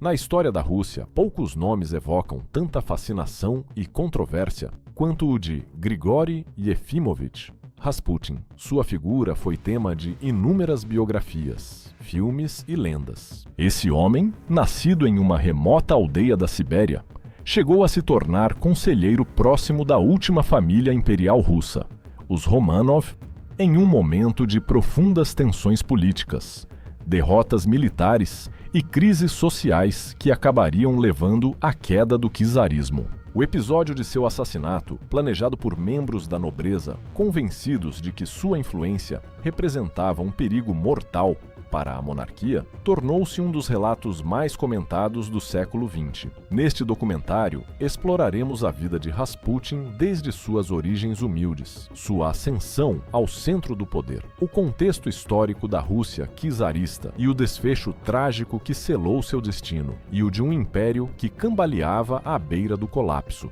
Na história da Rússia, poucos nomes evocam tanta fascinação e controvérsia quanto o de Grigori Yefimovich Rasputin. Sua figura foi tema de inúmeras biografias, filmes e lendas. Esse homem, nascido em uma remota aldeia da Sibéria, chegou a se tornar conselheiro próximo da última família imperial russa, os Romanov, em um momento de profundas tensões políticas, derrotas militares e crises sociais que acabariam levando à queda do czarismo. O episódio de seu assassinato, planejado por membros da nobreza, convencidos de que sua influência representava um perigo mortal para a monarquia, tornou-se um dos relatos mais comentados do século XX. Neste documentário, exploraremos a vida de Rasputin desde suas origens humildes, sua ascensão ao centro do poder, o contexto histórico da Rússia czarista e o desfecho trágico que selou seu destino, e o de um império que cambaleava à beira do colapso.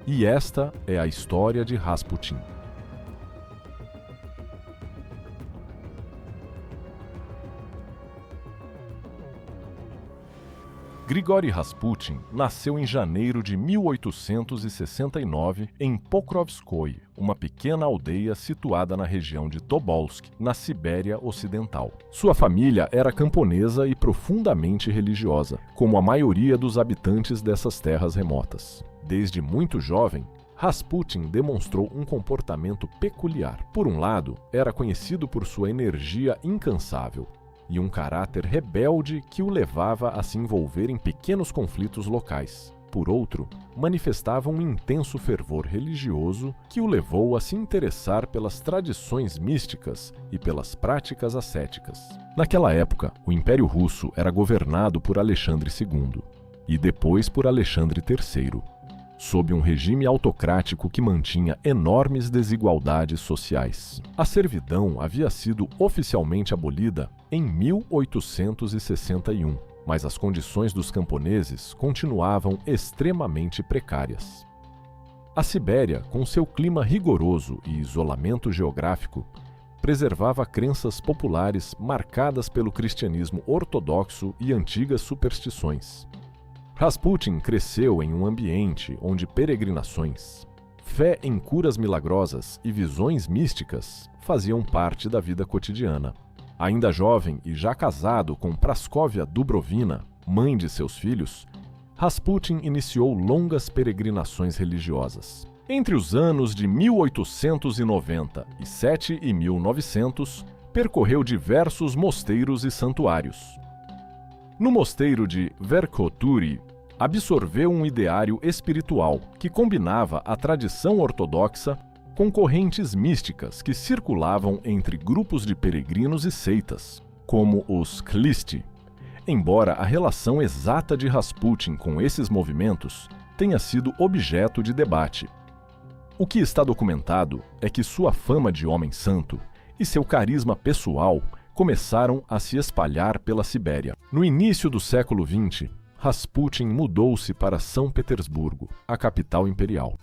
E esta é a história de Rasputin. Grigori Rasputin nasceu em janeiro de 1869 em Pokrovskoye, uma pequena aldeia situada na região de Tobolsk, na Sibéria Ocidental. Sua família era camponesa e profundamente religiosa, como a maioria dos habitantes dessas terras remotas. Desde muito jovem, Rasputin demonstrou um comportamento peculiar. Por um lado, era conhecido por sua energia incansável e um caráter rebelde que o levava a se envolver em pequenos conflitos locais. Por outro, manifestava um intenso fervor religioso que o levou a se interessar pelas tradições místicas e pelas práticas ascéticas. Naquela época, o Império Russo era governado por Alexandre II e depois por Alexandre III, sob um regime autocrático que mantinha enormes desigualdades sociais. A servidão havia sido oficialmente abolida em 1861, mas as condições dos camponeses continuavam extremamente precárias. A Sibéria, com seu clima rigoroso e isolamento geográfico, preservava crenças populares marcadas pelo cristianismo ortodoxo e antigas superstições. Rasputin cresceu em um ambiente onde peregrinações, fé em curas milagrosas e visões místicas faziam parte da vida cotidiana. Ainda jovem e já casado com Praskovia Dubrovina, mãe de seus filhos, Rasputin iniciou longas peregrinações religiosas. Entre os anos de 1897 e 1900, percorreu diversos mosteiros e santuários. No mosteiro de Verkhoturi, absorveu um ideário espiritual que combinava a tradição ortodoxa com correntes místicas que circulavam entre grupos de peregrinos e seitas, como os Khlisti, embora a relação exata de Rasputin com esses movimentos tenha sido objeto de debate. O que está documentado é que sua fama de homem santo e seu carisma pessoal começaram a se espalhar pela Sibéria. No início do século XX, Rasputin mudou-se para São Petersburgo, a capital imperial.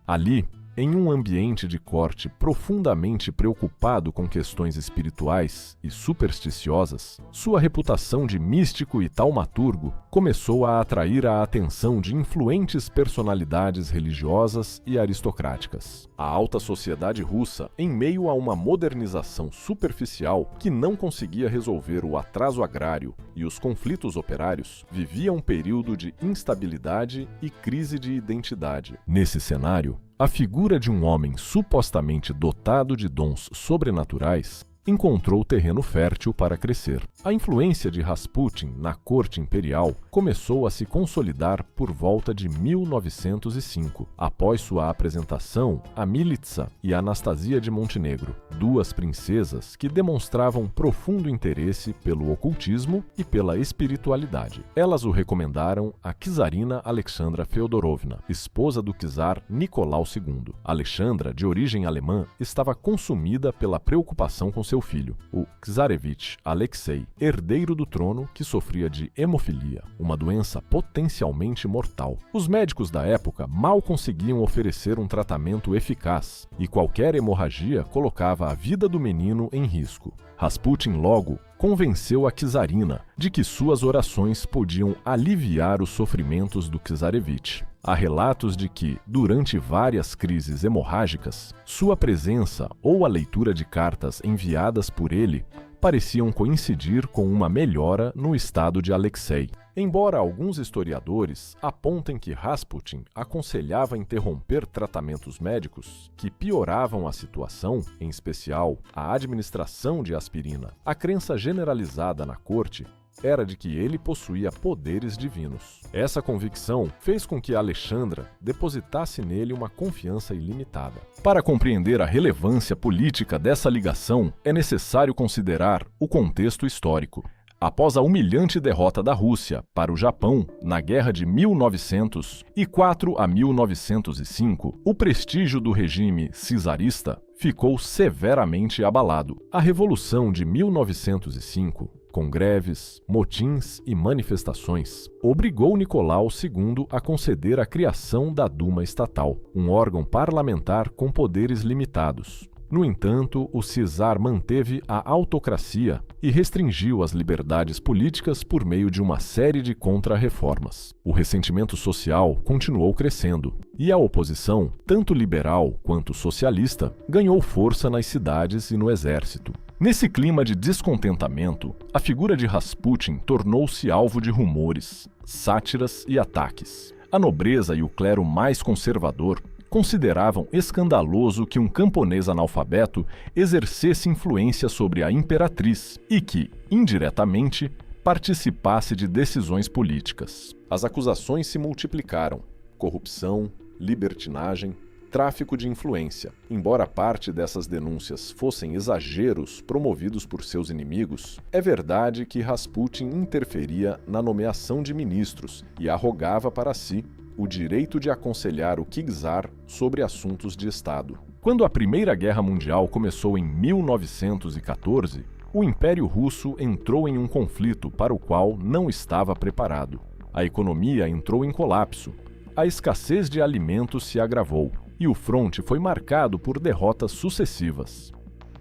Ali, em um ambiente de corte profundamente preocupado com questões espirituais e supersticiosas, sua reputação de místico e taumaturgo começou a atrair a atenção de influentes personalidades religiosas e aristocráticas. A alta sociedade russa, em meio a uma modernização superficial que não conseguia resolver o atraso agrário e os conflitos operários, vivia um período de instabilidade e crise de identidade. Nesse cenário, a figura de um homem supostamente dotado de dons sobrenaturais encontrou terreno fértil para crescer. A influência de Rasputin na corte imperial começou a se consolidar por volta de 1905, após sua apresentação a Militsa e Anastasia de Montenegro, duas princesas que demonstravam profundo interesse pelo ocultismo e pela espiritualidade. Elas o recomendaram a czarina Alexandra Feodorovna, esposa do czar Nicolau II. Alexandra, de origem alemã, estava consumida pela preocupação com seu filho, o czarevich Alexei, herdeiro do trono que sofria de hemofilia, uma doença potencialmente mortal. Os médicos da época mal conseguiam oferecer um tratamento eficaz, e qualquer hemorragia colocava a vida do menino em risco. Rasputin logo convenceu a czarina de que suas orações podiam aliviar os sofrimentos do czarevich. Há relatos de que, durante várias crises hemorrágicas, sua presença ou a leitura de cartas enviadas por ele pareciam coincidir com uma melhora no estado de Alexei. Embora alguns historiadores apontem que Rasputin aconselhava interromper tratamentos médicos que pioravam a situação, em especial a administração de aspirina, a crença generalizada na corte era de que ele possuía poderes divinos. Essa convicção fez com que Alexandra depositasse nele uma confiança ilimitada. Para compreender a relevância política dessa ligação, é necessário considerar o contexto histórico. Após a humilhante derrota da Rússia para o Japão na Guerra de 1904 a 1905, o prestígio do regime czarista ficou severamente abalado. A Revolução de 1905, com greves, motins e manifestações, obrigou Nicolau II a conceder a criação da Duma Estatal, um órgão parlamentar com poderes limitados. No entanto, o czar manteve a autocracia e restringiu as liberdades políticas por meio de uma série de contra-reformas. O ressentimento social continuou crescendo, e a oposição, tanto liberal quanto socialista, ganhou força nas cidades e no exército. Nesse clima de descontentamento, a figura de Rasputin tornou-se alvo de rumores, sátiras e ataques. A nobreza e o clero mais conservador consideravam escandaloso que um camponês analfabeto exercesse influência sobre a imperatriz e que, indiretamente, participasse de decisões políticas. As acusações se multiplicaram: corrupção, libertinagem, tráfico de influência. Embora parte dessas denúncias fossem exageros promovidos por seus inimigos, é verdade que Rasputin interferia na nomeação de ministros e arrogava para si o direito de aconselhar o czar sobre assuntos de Estado. Quando a Primeira Guerra Mundial começou em 1914, o Império Russo entrou em um conflito para o qual não estava preparado. A economia entrou em colapso, a escassez de alimentos se agravou e o fronte foi marcado por derrotas sucessivas.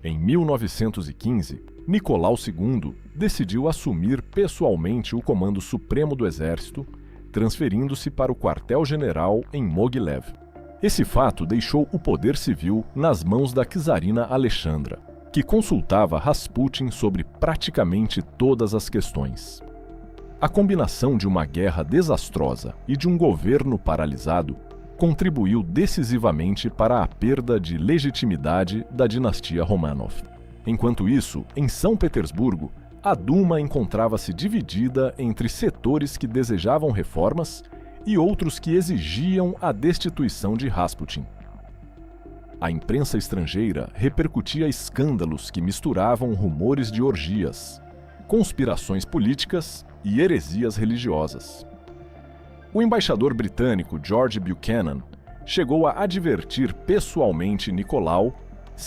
Em 1915, Nicolau II decidiu assumir pessoalmente o comando supremo do exército, transferindo-se para o quartel-general em Mogilev. Esse fato deixou o poder civil nas mãos da czarina Alexandra, que consultava Rasputin sobre praticamente todas as questões. A combinação de uma guerra desastrosa e de um governo paralisado contribuiu decisivamente para a perda de legitimidade da dinastia Romanov. Enquanto isso, em São Petersburgo, a Duma encontrava-se dividida entre setores que desejavam reformas e outros que exigiam a destituição de Rasputin. A imprensa estrangeira repercutia escândalos que misturavam rumores de orgias, conspirações políticas e heresias religiosas. O embaixador britânico George Buchanan chegou a advertir pessoalmente Nicolau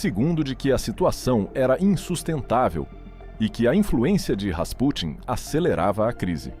II de que a situação era insustentável e que a influência de Rasputin acelerava a crise.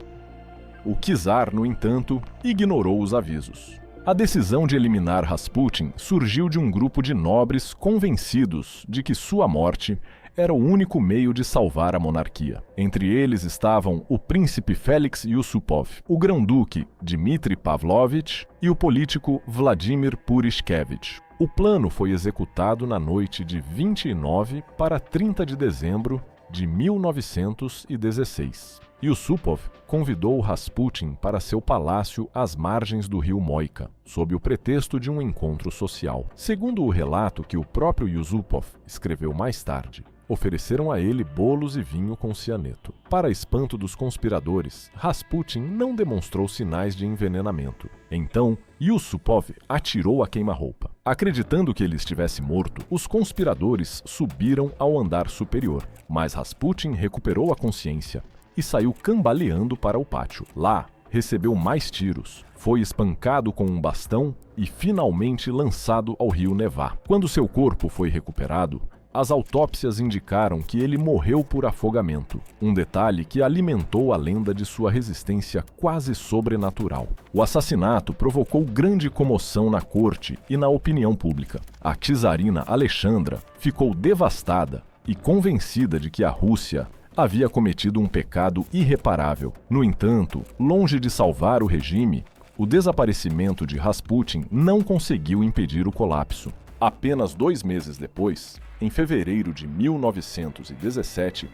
O czar, no entanto, ignorou os avisos. A decisão de eliminar Rasputin surgiu de um grupo de nobres convencidos de que sua morte era o único meio de salvar a monarquia. Entre eles estavam o príncipe Felix Yusupov, o grão-duque Dmitry Pavlovich e o político Vladimir Purishkevich. O plano foi executado na noite de 29 para 30 de dezembro de 1916. Yusupov convidou Rasputin para seu palácio às margens do rio Moika, sob o pretexto de um encontro social. Segundo o relato que o próprio Yusupov escreveu mais tarde, ofereceram a ele bolos e vinho com cianeto. Para espanto dos conspiradores, Rasputin não demonstrou sinais de envenenamento. Então, Yusupov atirou a queima-roupa. Acreditando que ele estivesse morto, os conspiradores subiram ao andar superior, mas Rasputin recuperou a consciência e saiu cambaleando para o pátio. Lá, recebeu mais tiros, foi espancado com um bastão e finalmente lançado ao rio Nevá. Quando seu corpo foi recuperado, as autópsias indicaram que ele morreu por afogamento, um detalhe que alimentou a lenda de sua resistência quase sobrenatural. O assassinato provocou grande comoção na corte e na opinião pública. A czarina Alexandra ficou devastada e convencida de que a Rússia havia cometido um pecado irreparável. No entanto, longe de salvar o regime, o desaparecimento de Rasputin não conseguiu impedir o colapso. Apenas 2 meses depois, em fevereiro de 1917,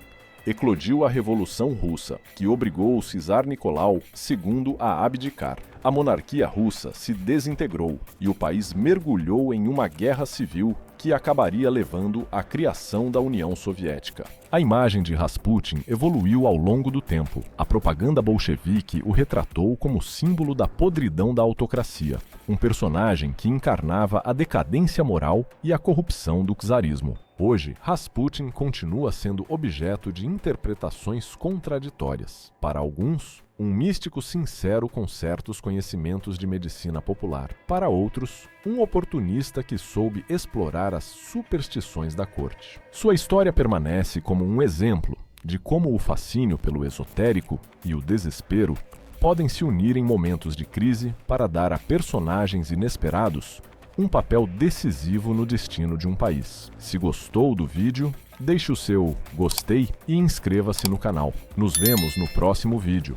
eclodiu a Revolução Russa, que obrigou o czar Nicolau II a abdicar. A monarquia russa se desintegrou e o país mergulhou em uma guerra civil que acabaria levando à criação da União Soviética. A imagem de Rasputin evoluiu ao longo do tempo. A propaganda bolchevique o retratou como símbolo da podridão da autocracia, um personagem que encarnava a decadência moral e a corrupção do czarismo. Hoje, Rasputin continua sendo objeto de interpretações contraditórias. Para alguns, um místico sincero com certos conhecimentos de medicina popular. Para outros, um oportunista que soube explorar as superstições da corte. Sua história permanece como um exemplo de como o fascínio pelo esotérico e o desespero podem se unir em momentos de crise para dar a personagens inesperados um papel decisivo no destino de um país. Se gostou do vídeo, deixe o seu gostei e inscreva-se no canal. Nos vemos no próximo vídeo.